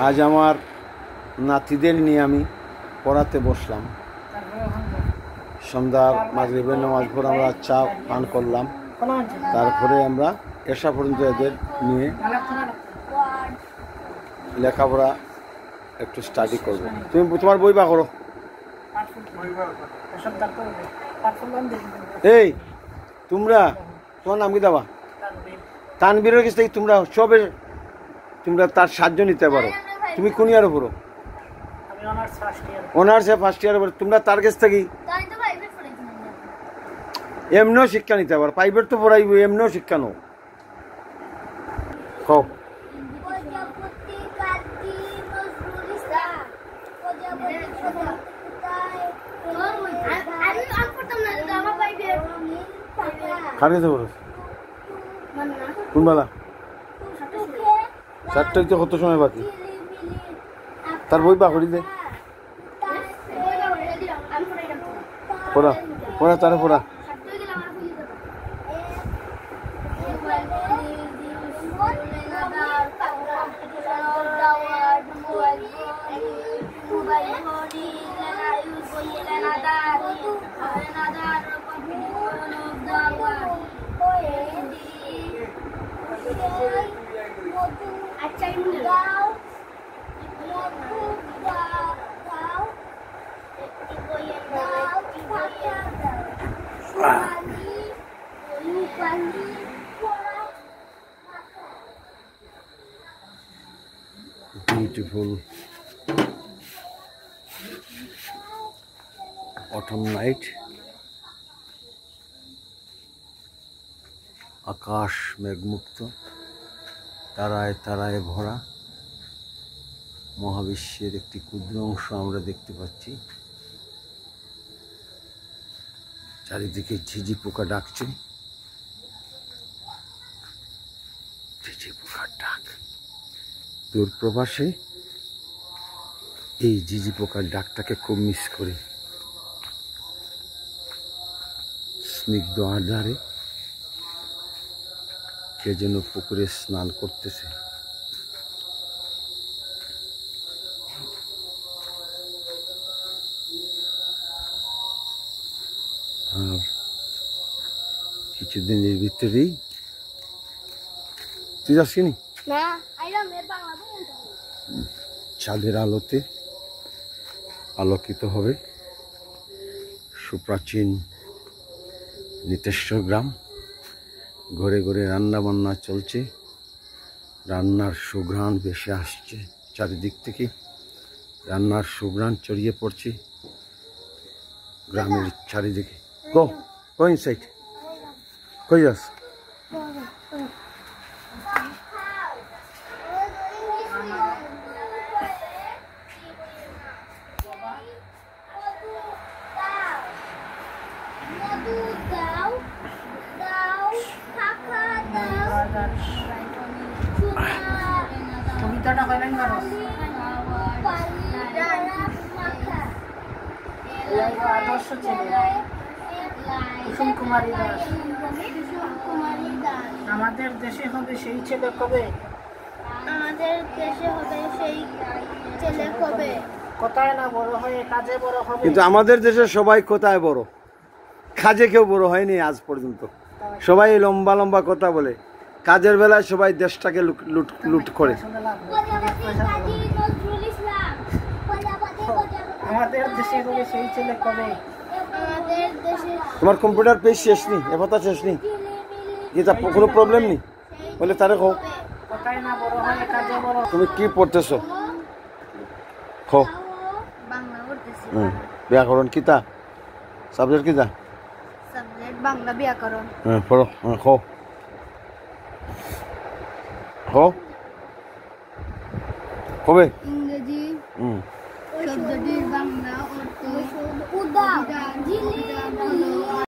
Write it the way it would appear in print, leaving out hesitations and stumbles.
আজ আমার নাতিদের নিয়ে আমি পড়াতে বসলাম। সন্ধ্যার মাগরিবের নামাজ পর আমরা চা পান করলাম, তারপরে আমরা এসা পর্যন্ত এদের নিয়ে লেখাপড়া একটু স্টাডি করবো। তুমি তোমার বই বা করো। এই তোমরা তোমার নাম কি দেওয়া? তানবীরের কাছ থেকে তোমরা সবে তোমরা তার সাহায্য নিতে পারো। তুমি কোন ইয়ারে পড়ো? অনার্সে ফার্স্ট ইয়ারে পড়ো। তোমরা তার কাছ থেকে এমনিও শিক্ষা নিতে পারো। প্রাইভেট তো পড়াইব, এমনিও শিক্ষা নাও। কও কার কাছে পড়ো? কোন বেলা? 4টায় কত সময় বাকি? তার বই বা করি দে পড়া পড়া তারা পড়া। Beautiful autumn night. আকাশ মেঘমুক্ত, তারায় তারায় ভরা। মহাবিশ্বের একটি ক্ষুদ্র অংশ আমরা দেখতে পাচ্ছি। চারিদিকে ঝিঝি পোকা ডাকছে, ঝিঝি পোকার ডাক। দূর প্রবাসে এই ঝিঝি পোকার ডাকটাকে খুব মিস করি। স্নিগ্ধ আধারে কে যেন পুকুরে স্নান করতেছে। আর কিছুদিনের ভিতরেই তুই যাস কিনি চাঁদের আলোতে আলোকিত হবে সুপ্রাচীন নিতেশ্বর গ্রাম। ঘরে ঘরে রান্না বান্না চলছে, রান্নার সুঘ্রাণ ভেসে আসছে চারিদিক থেকে। রান্নার সুঘ্রাণ ছড়িয়ে পড়ছে গ্রামের চারিদিকে। গো গো ইনসাইড। কই যাস? কবিতাটা কইলেন না আদর্শ ছেলে কুসুম কুমারী দাস। আমাদের দেশে হবে সেই ছেলে কবে, আমাদের দেশে হবে সেই ছেলে কবে। কোথায় না বড় হয়ে কাজে বড় হবে। কিন্তু আমাদের দেশে সবাই কোথায় বড়, কাজে কেউ বড় হয়নি আজ পর্যন্ত। সবাই লম্বা লম্বা কথা বলে, কাজের বেলায় সবাই দেশটাকে লুট করে। আমাদের দেশে হবে সেই ছেলে কবে। তোমার কম্পিউটার পেজ শেষ নি, এফতা শেষ নি, যেটা কোনো প্রবলেম নেই বলে তারে কও। কোথায় না বড় হয়ে কাজে বড়। তুমি কি পড়তেছো? খো বাংলা পড়তেছি। ব্যাকরণ কিতা সাবজেক্ট কিতা? সাবজেক্ট বাংলা ব্যাকরণ। পড়ো খো খো কবে? ইংরেজি শব্দটির বাংলা অর্থ